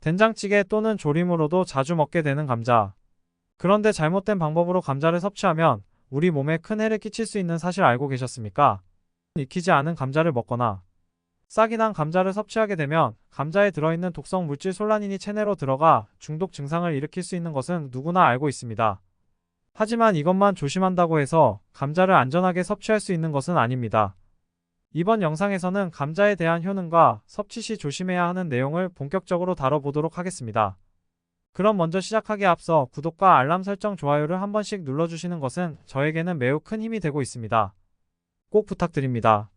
된장찌개 또는 조림으로도 자주 먹게 되는 감자. 그런데 잘못된 방법으로 감자를 섭취하면 우리 몸에 큰 해를 끼칠 수 있는 사실 알고 계셨습니까? 익히지 않은 감자를 먹거나 싹이 난 감자를 섭취하게 되면 감자에 들어있는 독성 물질 솔라닌이 체내로 들어가 중독 증상을 일으킬 수 있는 것은 누구나 알고 있습니다. 하지만 이것만 조심한다고 해서 감자를 안전하게 섭취할 수 있는 것은 아닙니다. 이번 영상에서는 감자에 대한 효능과 섭취 시 조심해야 하는 내용을 본격적으로 다뤄보도록 하겠습니다. 그럼 먼저 시작하기에 앞서 구독과 알람 설정, 좋아요를 한 번씩 눌러주시는 것은 저에게는 매우 큰 힘이 되고 있습니다. 꼭 부탁드립니다.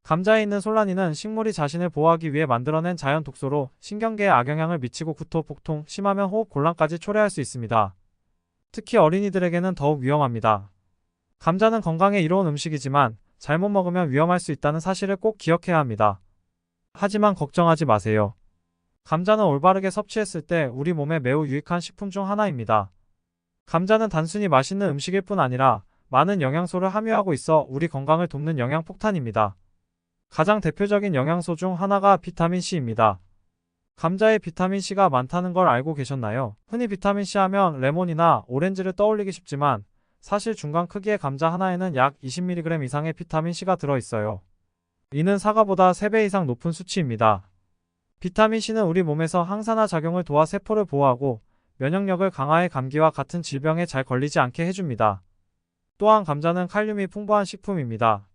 감자에 있는 솔라닌은 식물이 자신을 보호하기 위해 만들어낸 자연 독소로 신경계에 악영향을 미치고 구토, 복통, 심하면 호흡 곤란까지 초래할 수 있습니다. 특히 어린이들에게는 더욱 위험합니다. 감자는 건강에 이로운 음식이지만 잘못 먹으면 위험할 수 있다는 사실을 꼭 기억해야 합니다. 하지만 걱정하지 마세요. 감자는 올바르게 섭취했을 때 우리 몸에 매우 유익한 식품 중 하나입니다. 감자는 단순히 맛있는 음식일 뿐 아니라 많은 영양소를 함유하고 있어 우리 건강을 돕는 영양폭탄입니다. 가장 대표적인 영양소 중 하나가 비타민C입니다. 감자에 비타민C가 많다는 걸 알고 계셨나요? 흔히 비타민C 하면 레몬이나 오렌지를 떠올리기 쉽지만 사실 중간 크기의 감자 하나에는 약 20mg 이상의 비타민C가 들어있어요. 이는 사과보다 3배 이상 높은 수치입니다. 비타민C는 우리 몸에서 항산화 작용을 도와 세포를 보호하고 면역력을 강화해 감기와 같은 질병에 잘 걸리지 않게 해줍니다. 또한 감자는 칼륨이 풍부한 식품입니다.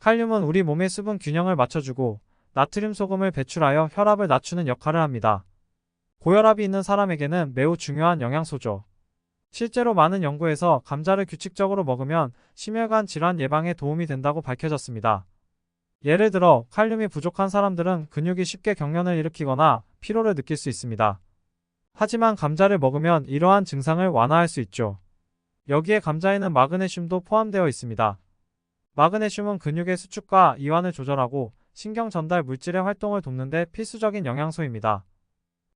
칼륨은 우리 몸의 수분 균형을 맞춰주고 나트륨 소금을 배출하여 혈압을 낮추는 역할을 합니다. 고혈압이 있는 사람에게는 매우 중요한 영양소죠. 실제로 많은 연구에서 감자를 규칙적으로 먹으면 심혈관 질환 예방에 도움이 된다고 밝혀졌습니다. 예를 들어 칼륨이 부족한 사람들은 근육이 쉽게 경련을 일으키거나 피로를 느낄 수 있습니다. 하지만 감자를 먹으면 이러한 증상을 완화할 수 있죠. 여기에 감자에는 마그네슘도 포함되어 있습니다. 마그네슘은 근육의 수축과 이완을 조절하고 신경 전달 물질의 활동을 돕는 데 필수적인 영양소입니다.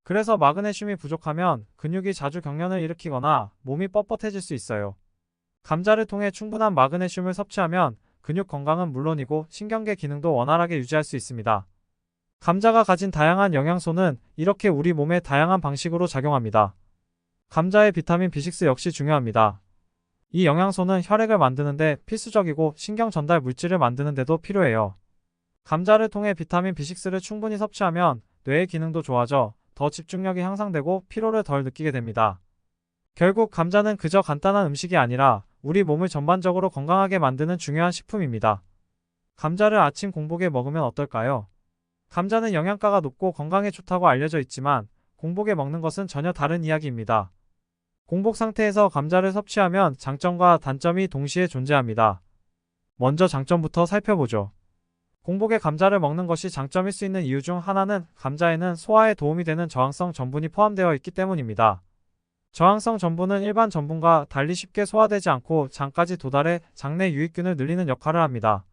그래서 마그네슘이 부족하면 근육이 자주 경련을 일으키거나 몸이 뻣뻣해질 수 있어요. 감자를 통해 충분한 마그네슘을 섭취하면 근육 건강은 물론이고 신경계 기능도 원활하게 유지할 수 있습니다. 감자가 가진 다양한 영양소는 이렇게 우리 몸에 다양한 방식으로 작용합니다. 감자의 비타민 B6 역시 중요합니다. 이 영양소는 혈액을 만드는 데 필수적이고 신경 전달 물질을 만드는 데도 필요해요. 감자를 통해 비타민 B6를 충분히 섭취하면 뇌의 기능도 좋아져 더 집중력이 향상되고 피로를 덜 느끼게 됩니다. 결국 감자는 그저 간단한 음식이 아니라 우리 몸을 전반적으로 건강하게 만드는 중요한 식품입니다. 감자를 아침 공복에 먹으면 어떨까요? 감자는 영양가가 높고 건강에 좋다고 알려져 있지만 공복에 먹는 것은 전혀 다른 이야기입니다. 공복 상태에서 감자를 섭취하면 장점과 단점이 동시에 존재합니다. 먼저 장점부터 살펴보죠. 공복에 감자를 먹는 것이 장점일 수 있는 이유 중 하나는 감자에는 소화에 도움이 되는 저항성 전분이 포함되어 있기 때문입니다. 저항성 전분은 일반 전분과 달리 쉽게 소화되지 않고 장까지 도달해 장내 유익균을 늘리는 역할을 합니다.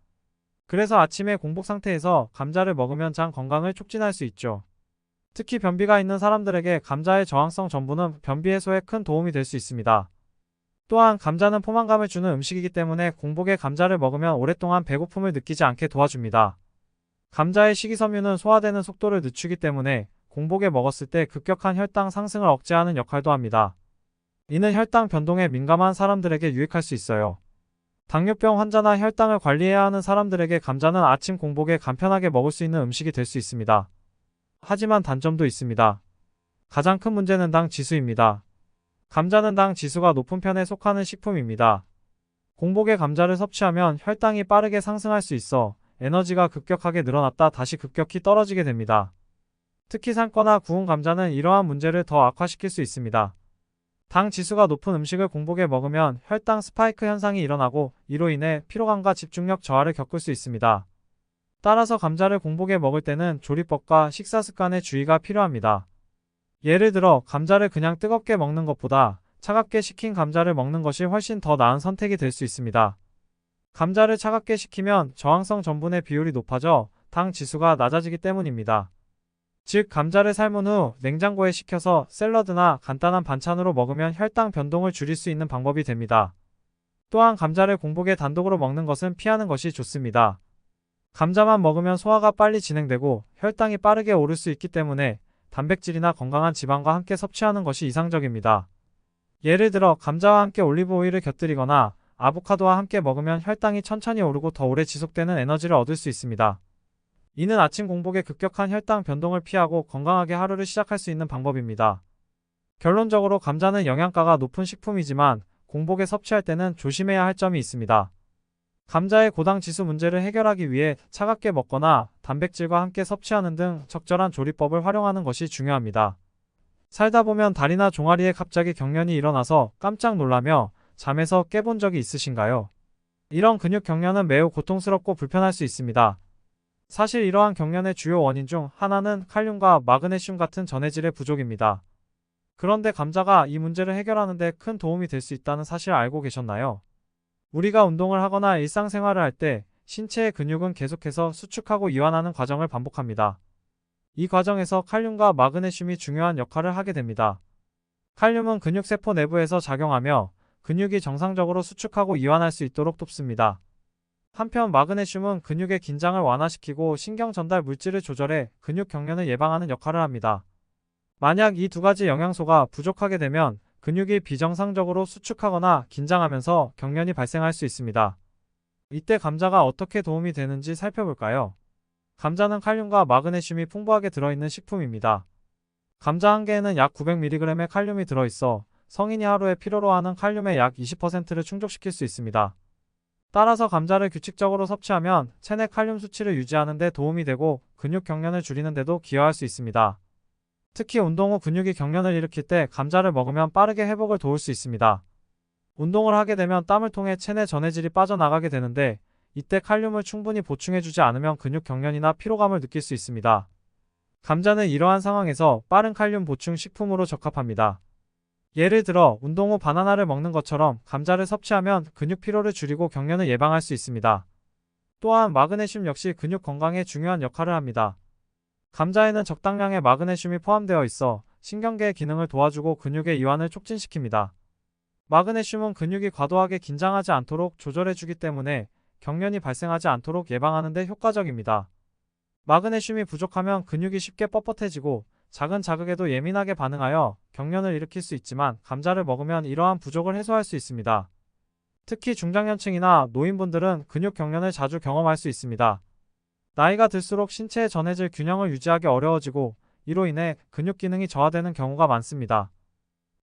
그래서 아침에 공복 상태에서 감자를 먹으면 장 건강을 촉진할 수 있죠. 특히 변비가 있는 사람들에게 감자의 저항성 전분은 변비 해소에 큰 도움이 될 수 있습니다. 또한 감자는 포만감을 주는 음식이기 때문에 공복에 감자를 먹으면 오랫동안 배고픔을 느끼지 않게 도와줍니다. 감자의 식이섬유는 소화되는 속도를 늦추기 때문에 공복에 먹었을 때 급격한 혈당 상승을 억제하는 역할도 합니다. 이는 혈당 변동에 민감한 사람들에게 유익할 수 있어요. 당뇨병 환자나 혈당을 관리해야 하는 사람들에게 감자는 아침 공복에 간편하게 먹을 수 있는 음식이 될 수 있습니다. 하지만 단점도 있습니다. 가장 큰 문제는 당 지수입니다. 감자는 당 지수가 높은 편에 속하는 식품입니다. 공복에 감자를 섭취하면 혈당이 빠르게 상승할 수 있어 에너지가 급격하게 늘어났다 다시 급격히 떨어지게 됩니다. 특히 삶거나 구운 감자는 이러한 문제를 더 악화시킬 수 있습니다. 당 지수가 높은 음식을 공복에 먹으면 혈당 스파이크 현상이 일어나고 이로 인해 피로감과 집중력 저하를 겪을 수 있습니다. 따라서 감자를 공복에 먹을 때는 조리법과 식사 습관에 주의가 필요합니다. 예를 들어 감자를 그냥 뜨겁게 먹는 것보다 차갑게 식힌 감자를 먹는 것이 훨씬 더 나은 선택이 될 수 있습니다. 감자를 차갑게 식히면 저항성 전분의 비율이 높아져 당 지수가 낮아지기 때문입니다. 즉 감자를 삶은 후 냉장고에 식혀서 샐러드나 간단한 반찬으로 먹으면 혈당 변동을 줄일 수 있는 방법이 됩니다. 또한 감자를 공복에 단독으로 먹는 것은 피하는 것이 좋습니다. 감자만 먹으면 소화가 빨리 진행되고 혈당이 빠르게 오를 수 있기 때문에 단백질이나 건강한 지방과 함께 섭취하는 것이 이상적입니다. 예를 들어 감자와 함께 올리브 오일을 곁들이거나 아보카도와 함께 먹으면 혈당이 천천히 오르고 더 오래 지속되는 에너지를 얻을 수 있습니다. 이는 아침 공복의 급격한 혈당 변동을 피하고 건강하게 하루를 시작할 수 있는 방법입니다. 결론적으로 감자는 영양가가 높은 식품이지만 공복에 섭취할 때는 조심해야 할 점이 있습니다. 감자의 고당 지수 문제를 해결하기 위해 차갑게 먹거나 단백질과 함께 섭취하는 등 적절한 조리법을 활용하는 것이 중요합니다. 살다 보면 다리나 종아리에 갑자기 경련이 일어나서 깜짝 놀라며 잠에서 깨본 적이 있으신가요? 이런 근육 경련은 매우 고통스럽고 불편할 수 있습니다. 사실 이러한 경련의 주요 원인 중 하나는 칼륨과 마그네슘 같은 전해질의 부족입니다. 그런데 감자가 이 문제를 해결하는 데 큰 도움이 될 수 있다는 사실 알고 계셨나요? 우리가 운동을 하거나 일상생활을 할 때 신체의 근육은 계속해서 수축하고 이완하는 과정을 반복합니다. 이 과정에서 칼륨과 마그네슘이 중요한 역할을 하게 됩니다. 칼륨은 근육세포 내부에서 작용하며 근육이 정상적으로 수축하고 이완할 수 있도록 돕습니다. 한편 마그네슘은 근육의 긴장을 완화시키고 신경 전달 물질을 조절해 근육 경련을 예방하는 역할을 합니다. 만약 이 두 가지 영양소가 부족하게 되면 근육이 비정상적으로 수축하거나 긴장하면서 경련이 발생할 수 있습니다. 이때 감자가 어떻게 도움이 되는지 살펴볼까요? 감자는 칼륨과 마그네슘이 풍부하게 들어있는 식품입니다. 감자 한 개에는 약 900mg의 칼륨이 들어있어 성인이 하루에 필요로 하는 칼륨의 약 20%를 충족시킬 수 있습니다. 따라서 감자를 규칙적으로 섭취하면 체내 칼륨 수치를 유지하는 데 도움이 되고 근육 경련을 줄이는 데도 기여할 수 있습니다. 특히 운동 후 근육이 경련을 일으킬 때 감자를 먹으면 빠르게 회복을 도울 수 있습니다. 운동을 하게 되면 땀을 통해 체내 전해질이 빠져나가게 되는데 이때 칼륨을 충분히 보충해주지 않으면 근육 경련이나 피로감을 느낄 수 있습니다. 감자는 이러한 상황에서 빠른 칼륨 보충 식품으로 적합합니다. 예를 들어 운동 후 바나나를 먹는 것처럼 감자를 섭취하면 근육 피로를 줄이고 경련을 예방할 수 있습니다. 또한 마그네슘 역시 근육 건강에 중요한 역할을 합니다. 감자에는 적당량의 마그네슘이 포함되어 있어 신경계의 기능을 도와주고 근육의 이완을 촉진시킵니다. 마그네슘은 근육이 과도하게 긴장하지 않도록 조절해주기 때문에 경련이 발생하지 않도록 예방하는 데 효과적입니다. 마그네슘이 부족하면 근육이 쉽게 뻣뻣해지고 작은 자극에도 예민하게 반응하여 경련을 일으킬 수 있지만 감자를 먹으면 이러한 부족을 해소할 수 있습니다. 특히 중장년층이나 노인분들은 근육 경련을 자주 경험할 수 있습니다. 나이가 들수록 신체의 전해질 균형을 유지하기 어려워지고 이로 인해 근육 기능이 저하되는 경우가 많습니다.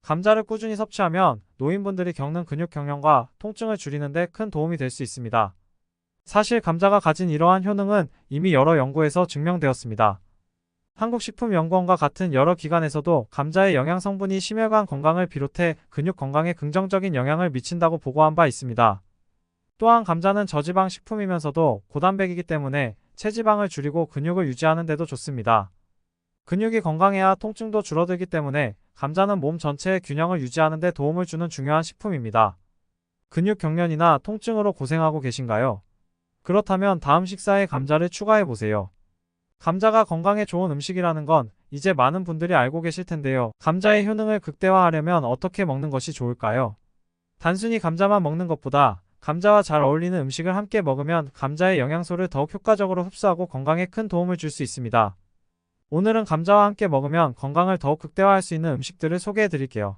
감자를 꾸준히 섭취하면 노인분들이 겪는 근육 경련과 통증을 줄이는 데 큰 도움이 될 수 있습니다. 사실 감자가 가진 이러한 효능은 이미 여러 연구에서 증명되었습니다. 한국식품연구원과 같은 여러 기관에서도 감자의 영양 성분이 심혈관 건강을 비롯해 근육 건강에 긍정적인 영향을 미친다고 보고한 바 있습니다. 또한 감자는 저지방 식품이면서도 고단백이기 때문에 체지방을 줄이고 근육을 유지하는 데도 좋습니다. 근육이 건강해야 통증도 줄어들기 때문에 감자는 몸 전체의 균형을 유지하는 데 도움을 주는 중요한 식품입니다. 근육 경련이나 통증으로 고생하고 계신가요? 그렇다면 다음 식사에 감자를 추가해 보세요. 감자가 건강에 좋은 음식이라는 건 이제 많은 분들이 알고 계실 텐데요. 감자의 효능을 극대화하려면 어떻게 먹는 것이 좋을까요? 단순히 감자만 먹는 것보다 감자와 잘 어울리는 음식을 함께 먹으면 감자의 영양소를 더욱 효과적으로 흡수하고 건강에 큰 도움을 줄 수 있습니다. 오늘은 감자와 함께 먹으면 건강을 더욱 극대화할 수 있는 음식들을 소개해 드릴게요.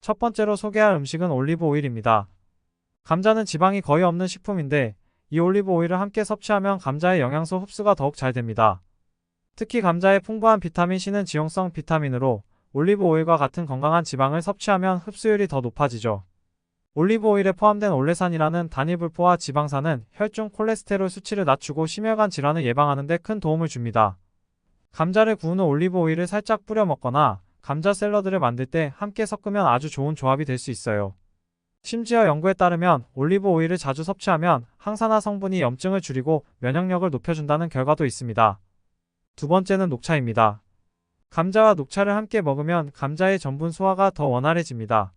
첫 번째로 소개할 음식은 올리브 오일입니다. 감자는 지방이 거의 없는 식품인데 이 올리브 오일을 함께 섭취하면 감자의 영양소 흡수가 더욱 잘 됩니다. 특히 감자의 풍부한 비타민 C는 지용성 비타민으로 올리브 오일과 같은 건강한 지방을 섭취하면 흡수율이 더 높아지죠. 올리브 오일에 포함된 올레산이라는 단일불포화 지방산은 혈중 콜레스테롤 수치를 낮추고 심혈관 질환을 예방하는 데 큰 도움을 줍니다. 감자를 구운 후 올리브 오일을 살짝 뿌려 먹거나 감자 샐러드를 만들 때 함께 섞으면 아주 좋은 조합이 될 수 있어요. 심지어 연구에 따르면 올리브 오일을 자주 섭취하면 항산화 성분이 염증을 줄이고 면역력을 높여준다는 결과도 있습니다. 두 번째는 녹차입니다. 감자와 녹차를 함께 먹으면 감자의 전분 소화가 더 원활해집니다.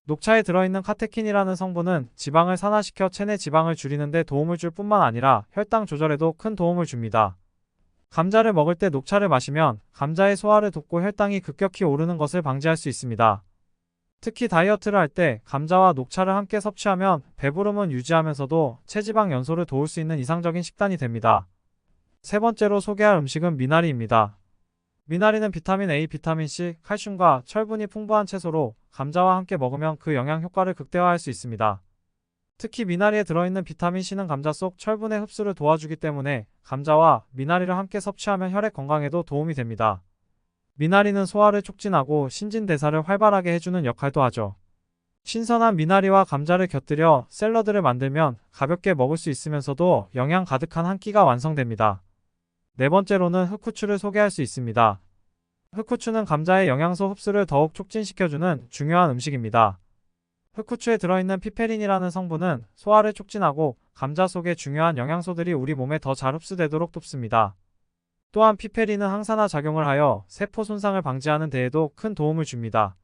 녹차에 들어있는 카테킨이라는 성분은 지방을 산화시켜 체내 지방을 줄이는 데 도움을 줄 뿐만 아니라 혈당 조절에도 큰 도움을 줍니다. 감자를 먹을 때 녹차를 마시면 감자의 소화를 돕고 혈당이 급격히 오르는 것을 방지할 수 있습니다. 특히 다이어트를 할 때 감자와 녹차를 함께 섭취하면 배부름은 유지하면서도 체지방 연소를 도울 수 있는 이상적인 식단이 됩니다. 세 번째로 소개할 음식은 미나리입니다. 미나리는 비타민 A, 비타민 C, 칼슘과 철분이 풍부한 채소로 감자와 함께 먹으면 그 영양 효과를 극대화할 수 있습니다. 특히 미나리에 들어있는 비타민 C는 감자 속 철분의 흡수를 도와주기 때문에 감자와 미나리를 함께 섭취하면 혈액 건강에도 도움이 됩니다. 미나리는 소화를 촉진하고 신진대사를 활발하게 해주는 역할도 하죠. 신선한 미나리와 감자를 곁들여 샐러드를 만들면 가볍게 먹을 수 있으면서도 영양 가득한 한 끼가 완성됩니다. 네 번째로는 흑후추를 소개할 수 있습니다. 흑후추는 감자의 영양소 흡수를 더욱 촉진시켜주는 중요한 음식입니다. 흑후추에 들어있는 피페린이라는 성분은 소화를 촉진하고 감자 속의 중요한 영양소들이 우리 몸에 더 잘 흡수되도록 돕습니다. 또한 피페린은 항산화 작용을 하여 세포 손상을 방지하는 데에도 큰 도움을 줍니다.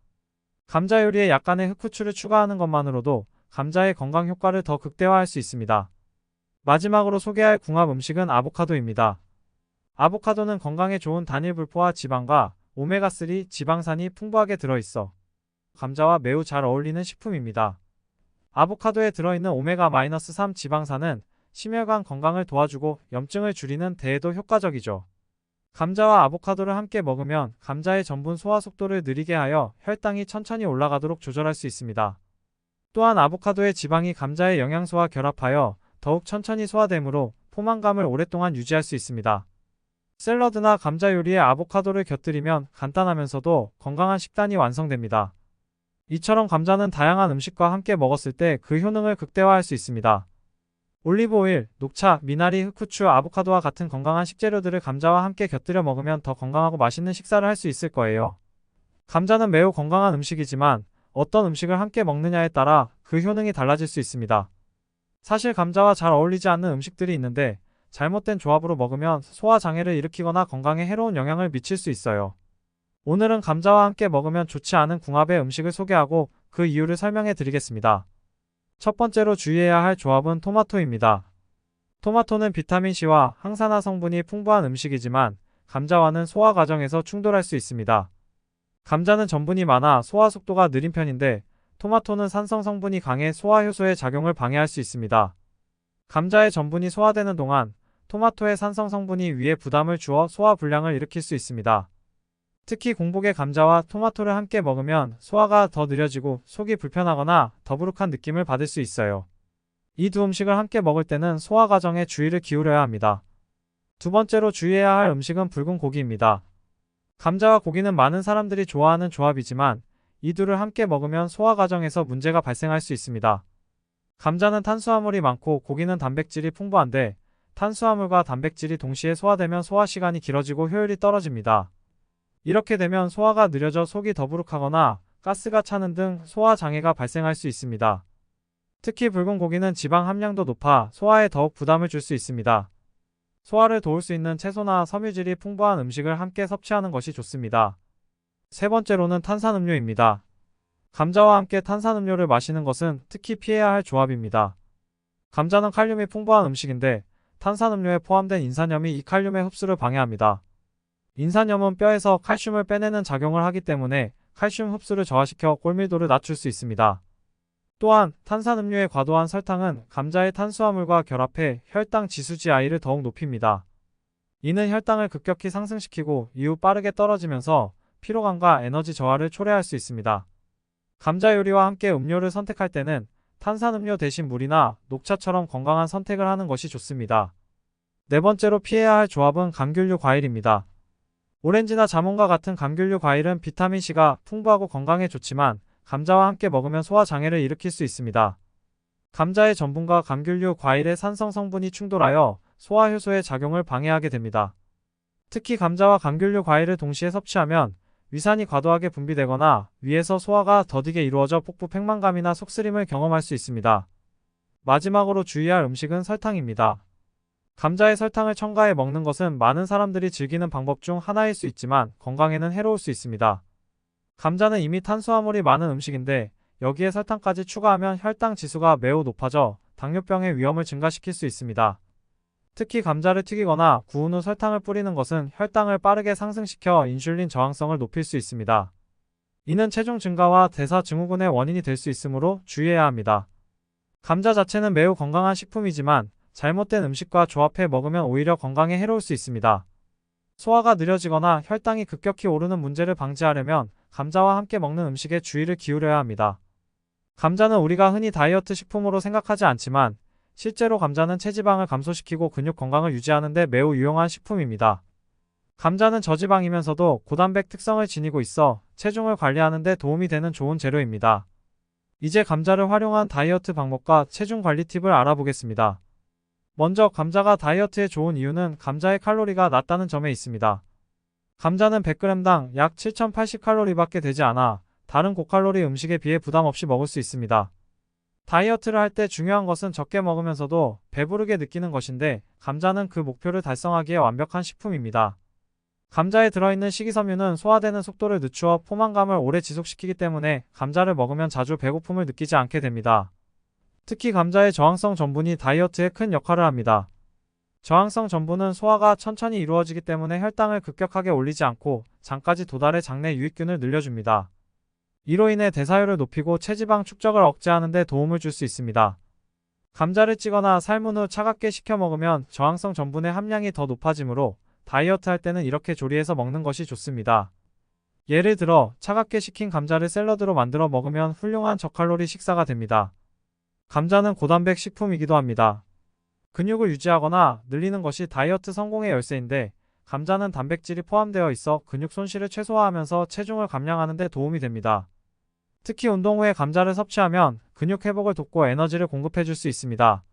감자 요리에 약간의 흑후추를 추가하는 것만으로도 감자의 건강 효과를 더 극대화할 수 있습니다. 마지막으로 소개할 궁합 음식은 아보카도입니다. 아보카도는 건강에 좋은 단일불포화 지방과 오메가3 지방산이 풍부하게 들어있어 감자와 매우 잘 어울리는 식품입니다. 아보카도에 들어있는 오메가-3 지방산은 심혈관 건강을 도와주고 염증을 줄이는 데에도 효과적이죠. 감자와 아보카도를 함께 먹으면 감자의 전분 소화 속도를 느리게 하여 혈당이 천천히 올라가도록 조절할 수 있습니다. 또한 아보카도의 지방이 감자의 영양소와 결합하여 더욱 천천히 소화되므로 포만감을 오랫동안 유지할 수 있습니다. 샐러드나 감자 요리에 아보카도를 곁들이면 간단하면서도 건강한 식단이 완성됩니다. 이처럼 감자는 다양한 음식과 함께 먹었을 때 그 효능을 극대화할 수 있습니다. 올리브오일, 녹차, 미나리, 흑후추, 아보카도와 같은 건강한 식재료들을 감자와 함께 곁들여 먹으면 더 건강하고 맛있는 식사를 할 수 있을 거예요. 감자는 매우 건강한 음식이지만 어떤 음식을 함께 먹느냐에 따라 그 효능이 달라질 수 있습니다. 사실 감자와 잘 어울리지 않는 음식들이 있는데 잘못된 조합으로 먹으면 소화장애를 일으키거나 건강에 해로운 영향을 미칠 수 있어요. 오늘은 감자와 함께 먹으면 좋지 않은 궁합의 음식을 소개하고 그 이유를 설명해 드리겠습니다. 첫 번째로 주의해야 할 조합은 토마토입니다. 토마토는 비타민C와 항산화 성분이 풍부한 음식이지만 감자와는 소화 과정에서 충돌할 수 있습니다. 감자는 전분이 많아 소화 속도가 느린 편인데 토마토는 산성 성분이 강해 소화 효소의 작용을 방해할 수 있습니다. 감자의 전분이 소화되는 동안 토마토의 산성 성분이 위에 부담을 주어 소화 불량을 일으킬 수 있습니다. 특히 공복에 감자와 토마토를 함께 먹으면 소화가 더 느려지고 속이 불편하거나 더부룩한 느낌을 받을 수 있어요. 이 두 음식을 함께 먹을 때는 소화 과정에 주의를 기울여야 합니다. 두 번째로 주의해야 할 음식은 붉은 고기입니다. 감자와 고기는 많은 사람들이 좋아하는 조합이지만 이 둘을 함께 먹으면 소화 과정에서 문제가 발생할 수 있습니다. 감자는 탄수화물이 많고 고기는 단백질이 풍부한데 탄수화물과 단백질이 동시에 소화되면 소화 시간이 길어지고 효율이 떨어집니다. 이렇게 되면 소화가 느려져 속이 더부룩하거나 가스가 차는 등 소화 장애가 발생할 수 있습니다. 특히 붉은 고기는 지방 함량도 높아 소화에 더욱 부담을 줄 수 있습니다. 소화를 도울 수 있는 채소나 섬유질이 풍부한 음식을 함께 섭취하는 것이 좋습니다. 세 번째로는 탄산음료입니다. 감자와 함께 탄산음료를 마시는 것은 특히 피해야 할 조합입니다. 감자는 칼륨이 풍부한 음식인데 탄산음료에 포함된 인산염이 이 칼륨의 흡수를 방해합니다. 인산염은 뼈에서 칼슘을 빼내는 작용을 하기 때문에 칼슘 흡수를 저하시켜 골밀도를 낮출 수 있습니다. 또한 탄산음료의 과도한 설탕은 감자의 탄수화물과 결합해 혈당 지수GI를 더욱 높입니다. 이는 혈당을 급격히 상승시키고 이후 빠르게 떨어지면서 피로감과 에너지 저하를 초래할 수 있습니다. 감자 요리와 함께 음료를 선택할 때는 탄산음료 대신 물이나 녹차처럼 건강한 선택을 하는 것이 좋습니다. 네 번째로 피해야 할 조합은 감귤류 과일입니다. 오렌지나 자몽과 같은 감귤류 과일은 비타민C가 풍부하고 건강에 좋지만 감자와 함께 먹으면 소화 장애를 일으킬 수 있습니다. 감자의 전분과 감귤류 과일의 산성 성분이 충돌하여 소화 효소의 작용을 방해하게 됩니다. 특히 감자와 감귤류 과일을 동시에 섭취하면 위산이 과도하게 분비되거나 위에서 소화가 더디게 이루어져 복부 팽만감이나 속쓰림을 경험할 수 있습니다. 마지막으로 주의할 음식은 설탕입니다. 감자에 설탕을 첨가해 먹는 것은 많은 사람들이 즐기는 방법 중 하나일 수 있지만 건강에는 해로울 수 있습니다. 감자는 이미 탄수화물이 많은 음식인데 여기에 설탕까지 추가하면 혈당 지수가 매우 높아져 당뇨병의 위험을 증가시킬 수 있습니다. 특히 감자를 튀기거나 구운 후 설탕을 뿌리는 것은 혈당을 빠르게 상승시켜 인슐린 저항성을 높일 수 있습니다. 이는 체중 증가와 대사증후군의 원인이 될 수 있으므로 주의해야 합니다. 감자 자체는 매우 건강한 식품이지만 잘못된 음식과 조합해 먹으면 오히려 건강에 해로울 수 있습니다. 소화가 느려지거나 혈당이 급격히 오르는 문제를 방지하려면 감자와 함께 먹는 음식에 주의를 기울여야 합니다. 감자는 우리가 흔히 다이어트 식품으로 생각하지 않지만 실제로 감자는 체지방을 감소시키고 근육 건강을 유지하는 데 매우 유용한 식품입니다. 감자는 저지방이면서도 고단백 특성을 지니고 있어 체중을 관리하는 데 도움이 되는 좋은 재료입니다. 이제 감자를 활용한 다이어트 방법과 체중 관리 팁을 알아보겠습니다. 먼저 감자가 다이어트에 좋은 이유는 감자의 칼로리가 낮다는 점에 있습니다. 감자는 100g당 약 7080칼로리밖에 되지 않아 다른 고칼로리 음식에 비해 부담 없이 먹을 수 있습니다. 다이어트를 할 때 중요한 것은 적게 먹으면서도 배부르게 느끼는 것인데 감자는 그 목표를 달성하기에 완벽한 식품입니다. 감자에 들어있는 식이섬유는 소화되는 속도를 늦추어 포만감을 오래 지속시키기 때문에 감자를 먹으면 자주 배고픔을 느끼지 않게 됩니다. 특히 감자의 저항성 전분이 다이어트에 큰 역할을 합니다. 저항성 전분은 소화가 천천히 이루어지기 때문에 혈당을 급격하게 올리지 않고 장까지 도달해 장내 유익균을 늘려줍니다. 이로 인해 대사율을 높이고 체지방 축적을 억제하는 데 도움을 줄 수 있습니다. 감자를 찌거나 삶은 후 차갑게 식혀 먹으면 저항성 전분의 함량이 더 높아지므로 다이어트 할 때는 이렇게 조리해서 먹는 것이 좋습니다. 예를 들어 차갑게 식힌 감자를 샐러드로 만들어 먹으면 훌륭한 저칼로리 식사가 됩니다. 감자는 고단백 식품이기도 합니다. 근육을 유지하거나 늘리는 것이 다이어트 성공의 열쇠인데 감자는 단백질이 포함되어 있어 근육 손실을 최소화하면서 체중을 감량하는 데 도움이 됩니다. 특히 운동 후에 감자를 섭취하면 근육 회복을 돕고 에너지를 공급해 줄 수 있습니다.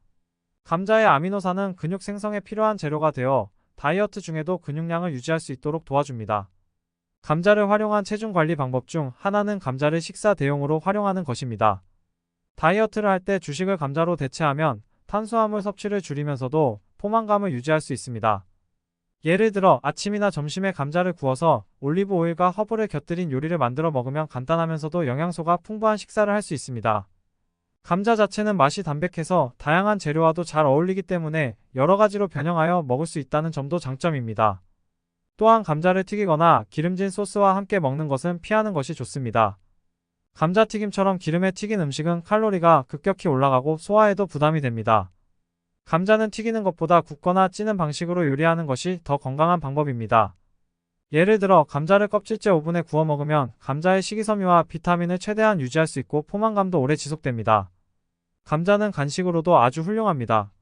감자의 아미노산은 근육 생성에 필요한 재료가 되어 다이어트 중에도 근육량을 유지할 수 있도록 도와줍니다. 감자를 활용한 체중 관리 방법 중 하나는 감자를 식사 대용으로 활용하는 것입니다. 다이어트를 할 때 주식을 감자로 대체하면 탄수화물 섭취를 줄이면서도 포만감을 유지할 수 있습니다. 예를 들어 아침이나 점심에 감자를 구워서 올리브 오일과 허브를 곁들인 요리를 만들어 먹으면 간단하면서도 영양소가 풍부한 식사를 할 수 있습니다. 감자 자체는 맛이 담백해서 다양한 재료와도 잘 어울리기 때문에 여러 가지로 변형하여 먹을 수 있다는 점도 장점입니다. 또한 감자를 튀기거나 기름진 소스와 함께 먹는 것은 피하는 것이 좋습니다. 감자튀김처럼 기름에 튀긴 음식은 칼로리가 급격히 올라가고 소화에도 부담이 됩니다. 감자는 튀기는 것보다 굽거나 찌는 방식으로 요리하는 것이 더 건강한 방법입니다. 예를 들어 감자를 껍질째 오븐에 구워 먹으면 감자의 식이섬유와 비타민을 최대한 유지할 수 있고 포만감도 오래 지속됩니다. 감자는 간식으로도 아주 훌륭합니다.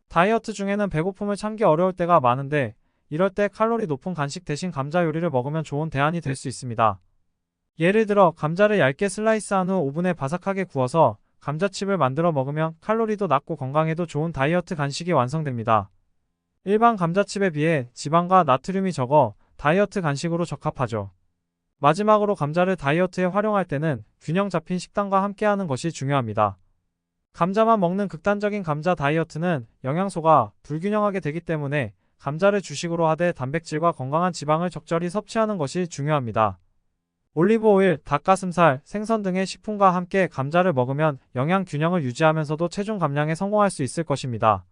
다이어트 중에는 배고픔을 참기 어려울 때가 많은데 이럴 때 칼로리 높은 간식 대신 감자 요리를 먹으면 좋은 대안이 될 수 있습니다. 예를 들어 감자를 얇게 슬라이스한 후 오븐에 바삭하게 구워서 감자칩을 만들어 먹으면 칼로리도 낮고 건강에도 좋은 다이어트 간식이 완성됩니다. 일반 감자칩에 비해 지방과 나트륨이 적어 다이어트 간식으로 적합하죠. 마지막으로 감자를 다이어트에 활용할 때는 균형 잡힌 식단과 함께하는 것이 중요합니다. 감자만 먹는 극단적인 감자 다이어트는 영양소가 불균형하게 되기 때문에 감자를 주식으로 하되 단백질과 건강한 지방을 적절히 섭취하는 것이 중요합니다. 올리브 오일, 닭가슴살, 생선 등의 식품과 함께 감자를 먹으면 영양 균형을 유지하면서도 체중 감량에 성공할 수 있을 것입니다.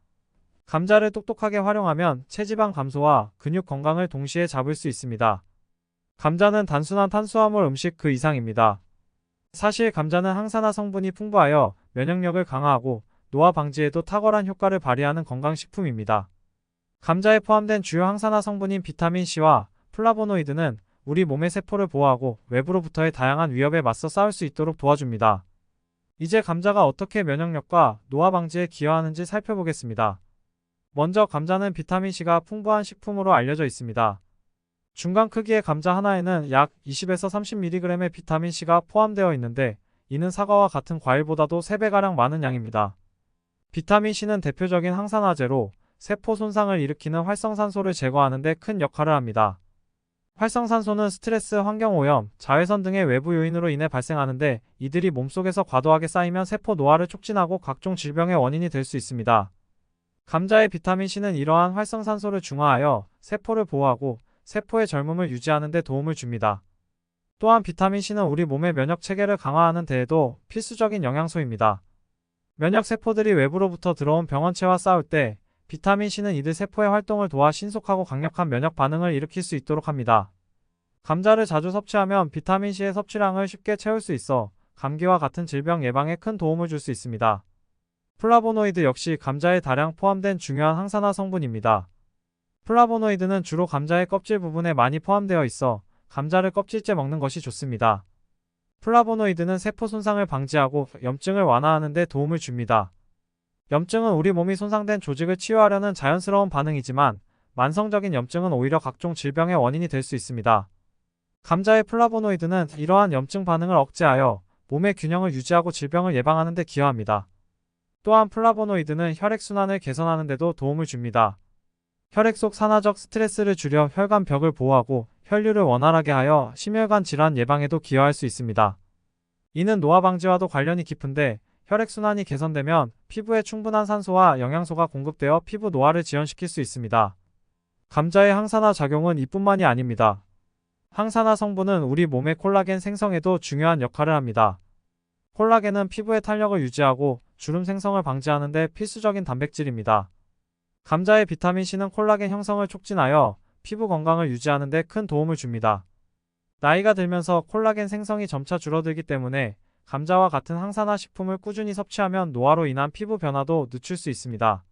감자를 똑똑하게 활용하면 체지방 감소와 근육 건강을 동시에 잡을 수 있습니다. 감자는 단순한 탄수화물 음식 그 이상입니다. 사실 감자는 항산화 성분이 풍부하여 면역력을 강화하고 노화 방지에도 탁월한 효과를 발휘하는 건강식품입니다. 감자에 포함된 주요 항산화 성분인 비타민 C와 플라보노이드는 우리 몸의 세포를 보호하고 외부로부터의 다양한 위협에 맞서 싸울 수 있도록 도와줍니다. 이제 감자가 어떻게 면역력과 노화 방지에 기여하는지 살펴보겠습니다. 먼저 감자는 비타민C가 풍부한 식품으로 알려져 있습니다. 중간 크기의 감자 하나에는 약 20에서 30mg의 비타민C가 포함되어 있는데 이는 사과와 같은 과일보다도 3배가량 많은 양입니다. 비타민C는 대표적인 항산화제로 세포 손상을 일으키는 활성산소를 제거하는 데 큰 역할을 합니다. 활성산소는 스트레스, 환경오염, 자외선 등의 외부 요인으로 인해 발생하는데 이들이 몸속에서 과도하게 쌓이면 세포 노화를 촉진하고 각종 질병의 원인이 될 수 있습니다. 감자의 비타민C는 이러한 활성산소를 중화하여 세포를 보호하고 세포의 젊음을 유지하는 데 도움을 줍니다. 또한 비타민C는 우리 몸의 면역 체계를 강화하는 데에도 필수적인 영양소입니다. 면역 세포들이 외부로부터 들어온 병원체와 싸울 때 비타민C는 이들 세포의 활동을 도와 신속하고 강력한 면역 반응을 일으킬 수 있도록 합니다. 감자를 자주 섭취하면 비타민C의 섭취량을 쉽게 채울 수 있어 감기와 같은 질병 예방에 큰 도움을 줄 수 있습니다. 플라보노이드 역시 감자에 다량 포함된 중요한 항산화 성분입니다. 플라보노이드는 주로 감자의 껍질 부분에 많이 포함되어 있어 감자를 껍질째 먹는 것이 좋습니다. 플라보노이드는 세포 손상을 방지하고 염증을 완화하는 데 도움을 줍니다. 염증은 우리 몸이 손상된 조직을 치유하려는 자연스러운 반응이지만 만성적인 염증은 오히려 각종 질병의 원인이 될 수 있습니다. 감자의 플라보노이드는 이러한 염증 반응을 억제하여 몸의 균형을 유지하고 질병을 예방하는 데 기여합니다. 또한 플라보노이드는 혈액순환을 개선하는 데도 도움을 줍니다. 혈액 속 산화적 스트레스를 줄여 혈관벽을 보호하고 혈류를 원활하게 하여 심혈관 질환 예방에도 기여할 수 있습니다. 이는 노화 방지와도 관련이 깊은데 혈액순환이 개선되면 피부에 충분한 산소와 영양소가 공급되어 피부 노화를 지연시킬 수 있습니다. 감자의 항산화 작용은 이뿐만이 아닙니다. 항산화 성분은 우리 몸의 콜라겐 생성에도 중요한 역할을 합니다. 콜라겐은 피부의 탄력을 유지하고 주름 생성을 방지하는 데 필수적인 단백질입니다. 감자의 비타민C는 콜라겐 형성을 촉진하여 피부 건강을 유지하는 데 큰 도움을 줍니다. 나이가 들면서 콜라겐 생성이 점차 줄어들기 때문에 감자와 같은 항산화 식품을 꾸준히 섭취하면 노화로 인한 피부 변화도 늦출 수 있습니다.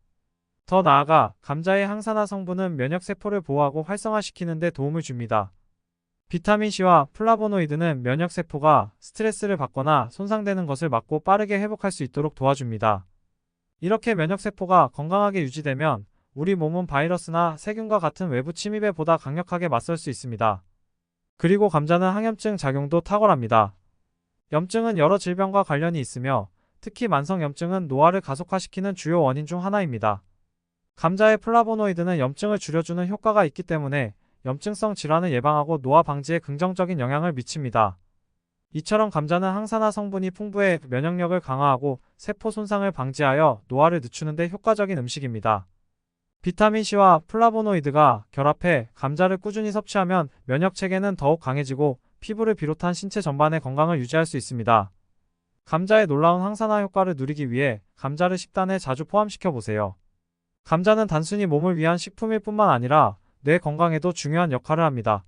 더 나아가 감자의 항산화 성분은 면역세포를 보호하고 활성화시키는 데 도움을 줍니다. 비타민C와 플라보노이드는 면역세포가 스트레스를 받거나 손상되는 것을 막고 빠르게 회복할 수 있도록 도와줍니다. 이렇게 면역세포가 건강하게 유지되면 우리 몸은 바이러스나 세균과 같은 외부 침입에 보다 강력하게 맞설 수 있습니다. 그리고 감자는 항염증 작용도 탁월합니다. 염증은 여러 질병과 관련이 있으며 특히 만성염증은 노화를 가속화시키는 주요 원인 중 하나입니다. 감자의 플라보노이드는 염증을 줄여주는 효과가 있기 때문에 염증성 질환을 예방하고 노화 방지에 긍정적인 영향을 미칩니다. 이처럼 감자는 항산화 성분이 풍부해 면역력을 강화하고 세포 손상을 방지하여 노화를 늦추는 데 효과적인 음식입니다. 비타민C와 플라보노이드가 결합해 감자를 꾸준히 섭취하면 면역체계는 더욱 강해지고 피부를 비롯한 신체 전반의 건강을 유지할 수 있습니다. 감자의 놀라운 항산화 효과를 누리기 위해 감자를 식단에 자주 포함시켜 보세요. 감자는 단순히 몸을 위한 식품일 뿐만 아니라 뇌 건강에도 중요한 역할을 합니다.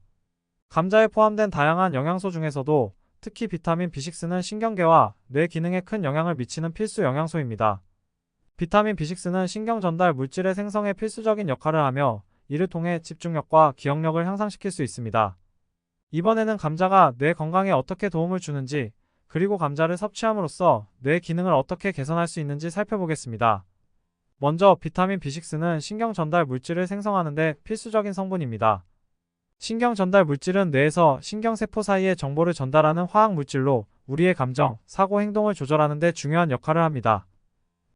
감자에 포함된 다양한 영양소 중에서도 특히 비타민 B6는 신경계와 뇌 기능에 큰 영향을 미치는 필수 영양소입니다. 비타민 B6는 신경 전달 물질의 생성에 필수적인 역할을 하며 이를 통해 집중력과 기억력을 향상시킬 수 있습니다. 이번에는 감자가 뇌 건강에 어떻게 도움을 주는지, 그리고 감자를 섭취함으로써 뇌 기능을 어떻게 개선할 수 있는지 살펴보겠습니다. 먼저 비타민 B6는 신경 전달 물질을 생성하는 데 필수적인 성분입니다. 신경 전달 물질은 뇌에서 신경세포 사이에 정보를 전달하는 화학 물질로 우리의 감정, 사고 행동을 조절하는 데 중요한 역할을 합니다.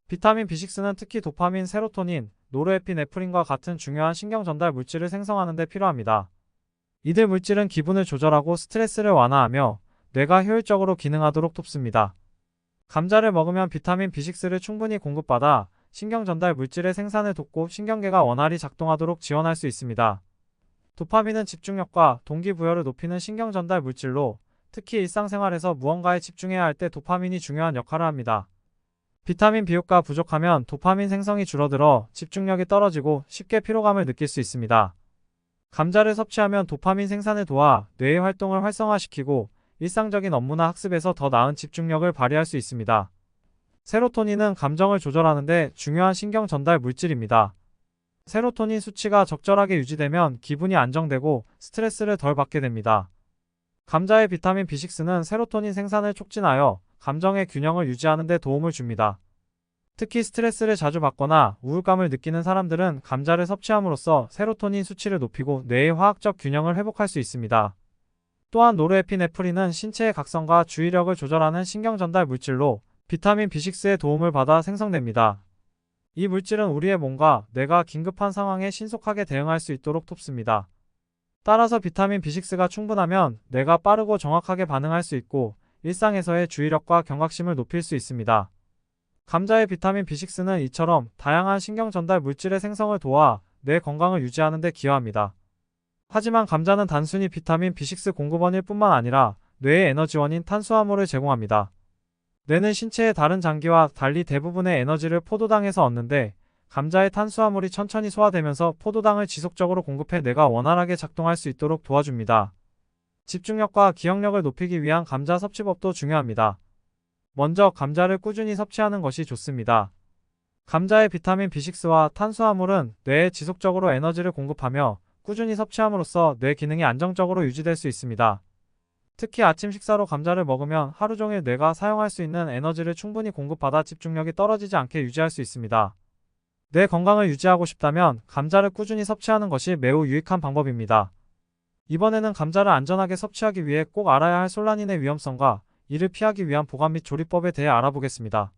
비타민 B6는 특히 도파민, 세로토닌, 노르에피네프린과 같은 중요한 신경 전달 물질을 생성하는 데 필요합니다. 이들 물질은 기분을 조절하고 스트레스를 완화하며 뇌가 효율적으로 기능하도록 돕습니다. 감자를 먹으면 비타민 B6를 충분히 공급받아 신경 전달 물질의 생산을 돕고 신경계가 원활히 작동하도록 지원할 수 있습니다. 도파민은 집중력과 동기부여를 높이는 신경 전달 물질로 특히 일상생활에서 무언가에 집중해야 할 때 도파민이 중요한 역할을 합니다. 비타민 B효과 부족하면 도파민 생성이 줄어들어 집중력이 떨어지고 쉽게 피로감을 느낄 수 있습니다. 감자를 섭취하면 도파민 생산을 도와 뇌의 활동을 활성화시키고 일상적인 업무나 학습에서 더 나은 집중력을 발휘할 수 있습니다. 세로토닌은 감정을 조절하는 데 중요한 신경 전달 물질입니다. 세로토닌 수치가 적절하게 유지되면 기분이 안정되고 스트레스를 덜 받게 됩니다. 감자의 비타민 B6는 세로토닌 생산을 촉진하여 감정의 균형을 유지하는 데 도움을 줍니다. 특히 스트레스를 자주 받거나 우울감을 느끼는 사람들은 감자를 섭취함으로써 세로토닌 수치를 높이고 뇌의 화학적 균형을 회복할 수 있습니다. 또한 노르에피네프린은 신체의 각성과 주의력을 조절하는 신경 전달 물질로 비타민 B6의 도움을 받아 생성됩니다. 이 물질은 우리의 몸과 뇌가 긴급한 상황에 신속하게 대응할 수 있도록 돕습니다. 따라서 비타민 B6가 충분하면 뇌가 빠르고 정확하게 반응할 수 있고 일상에서의 주의력과 경각심을 높일 수 있습니다. 감자의 비타민 B6는 이처럼 다양한 신경 전달 물질의 생성을 도와 뇌 건강을 유지하는 데 기여합니다. 하지만 감자는 단순히 비타민 B6 공급원일 뿐만 아니라 뇌의 에너지원인 탄수화물을 제공합니다. 뇌는 신체의 다른 장기와 달리 대부분의 에너지를 포도당에서 얻는데 감자의 탄수화물이 천천히 소화되면서 포도당을 지속적으로 공급해 뇌가 원활하게 작동할 수 있도록 도와줍니다. 집중력과 기억력을 높이기 위한 감자 섭취법도 중요합니다. 먼저 감자를 꾸준히 섭취하는 것이 좋습니다. 감자의 비타민 B6와 탄수화물은 뇌에 지속적으로 에너지를 공급하며 꾸준히 섭취함으로써 뇌 기능이 안정적으로 유지될 수 있습니다. 특히 아침 식사로 감자를 먹으면 하루 종일 뇌가 사용할 수 있는 에너지를 충분히 공급받아 집중력이 떨어지지 않게 유지할 수 있습니다. 뇌 건강을 유지하고 싶다면 감자를 꾸준히 섭취하는 것이 매우 유익한 방법입니다. 이번에는 감자를 안전하게 섭취하기 위해 꼭 알아야 할 솔라닌의 위험성과 이를 피하기 위한 보관 및 조리법에 대해 알아보겠습니다.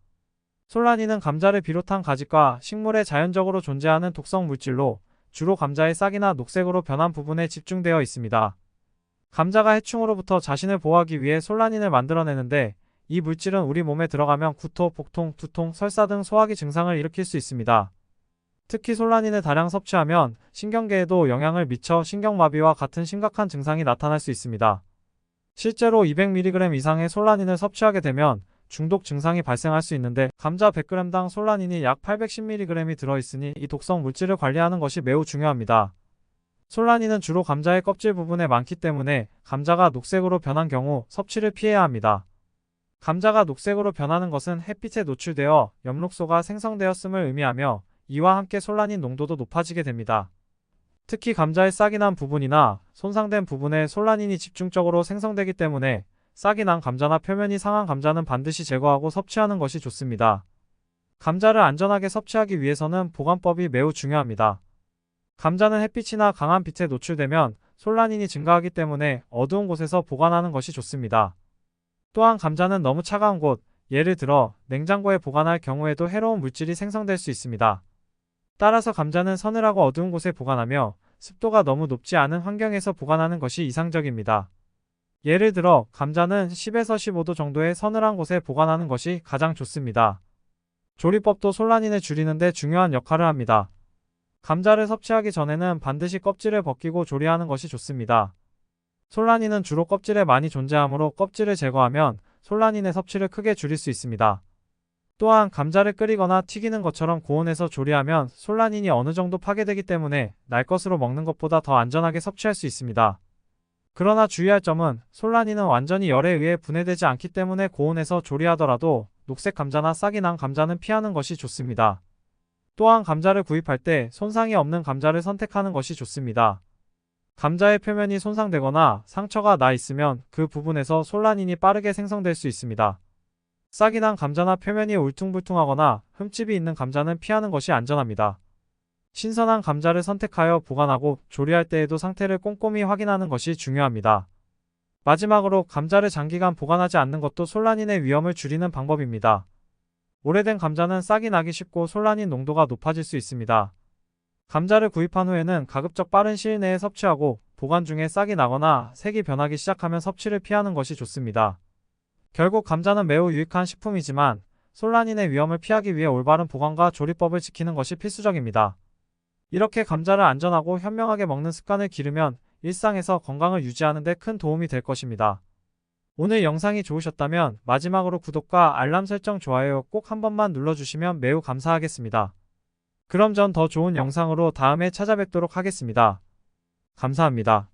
솔라닌은 감자를 비롯한 가지과 식물에 자연적으로 존재하는 독성 물질로 주로 감자의 싹이나 녹색으로 변한 부분에 집중되어 있습니다. 감자가 해충으로부터 자신을 보호하기 위해 솔라닌을 만들어내는데 이 물질은 우리 몸에 들어가면 구토, 복통, 두통, 설사 등 소화기 증상을 일으킬 수 있습니다. 특히 솔라닌을 다량 섭취하면 신경계에도 영향을 미쳐 신경마비와 같은 심각한 증상이 나타날 수 있습니다. 실제로 200mg 이상의 솔라닌을 섭취하게 되면 중독 증상이 발생할 수 있는데 감자 100g당 솔라닌이 약 810mg이 들어있으니 이 독성 물질을 관리하는 것이 매우 중요합니다. 솔라닌은 주로 감자의 껍질 부분에 많기 때문에 감자가 녹색으로 변한 경우 섭취를 피해야 합니다. 감자가 녹색으로 변하는 것은 햇빛에 노출되어 엽록소가 생성되었음을 의미하며 이와 함께 솔라닌 농도도 높아지게 됩니다. 특히 감자의 싹이 난 부분이나 손상된 부분에 솔라닌이 집중적으로 생성되기 때문에 싹이 난 감자나 표면이 상한 감자는 반드시 제거하고 섭취하는 것이 좋습니다. 감자를 안전하게 섭취하기 위해서는 보관법이 매우 중요합니다. 감자는 햇빛이나 강한 빛에 노출되면 솔라닌이 증가하기 때문에 어두운 곳에서 보관하는 것이 좋습니다. 또한 감자는 너무 차가운 곳, 예를 들어 냉장고에 보관할 경우에도 해로운 물질이 생성될 수 있습니다. 따라서 감자는 서늘하고 어두운 곳에 보관하며 습도가 너무 높지 않은 환경에서 보관하는 것이 이상적입니다. 예를 들어 감자는 10에서 15도 정도의 서늘한 곳에 보관하는 것이 가장 좋습니다. 조리법도 솔라닌을 줄이는 데 중요한 역할을 합니다. 감자를 섭취하기 전에는 반드시 껍질을 벗기고 조리하는 것이 좋습니다. 솔라닌은 주로 껍질에 많이 존재하므로 껍질을 제거하면 솔라닌의 섭취를 크게 줄일 수 있습니다. 또한 감자를 끓이거나 튀기는 것처럼 고온에서 조리하면 솔라닌이 어느 정도 파괴되기 때문에 날 것으로 먹는 것보다 더 안전하게 섭취할 수 있습니다. 그러나 주의할 점은 솔라닌은 완전히 열에 의해 분해되지 않기 때문에 고온에서 조리하더라도 녹색 감자나 싹이 난 감자는 피하는 것이 좋습니다. 또한 감자를 구입할 때 손상이 없는 감자를 선택하는 것이 좋습니다. 감자의 표면이 손상되거나 상처가 나 있으면 그 부분에서 솔라닌이 빠르게 생성될 수 있습니다. 싹이 난 감자나 표면이 울퉁불퉁하거나 흠집이 있는 감자는 피하는 것이 안전합니다. 신선한 감자를 선택하여 보관하고 조리할 때에도 상태를 꼼꼼히 확인하는 것이 중요합니다. 마지막으로 감자를 장기간 보관하지 않는 것도 솔라닌의 위험을 줄이는 방법입니다. 오래된 감자는 싹이 나기 쉽고 솔라닌 농도가 높아질 수 있습니다. 감자를 구입한 후에는 가급적 빠른 시일 내에 섭취하고 보관 중에 싹이 나거나 색이 변하기 시작하면 섭취를 피하는 것이 좋습니다. 결국 감자는 매우 유익한 식품이지만 솔라닌의 위험을 피하기 위해 올바른 보관과 조리법을 지키는 것이 필수적입니다. 이렇게 감자를 안전하고 현명하게 먹는 습관을 기르면 일상에서 건강을 유지하는 데 큰 도움이 될 것입니다. 오늘 영상이 좋으셨다면 마지막으로 구독과 알람 설정 좋아요 꼭 한 번만 눌러주시면 매우 감사하겠습니다. 그럼 전 더 좋은 영상으로 다음에 찾아뵙도록 하겠습니다. 감사합니다.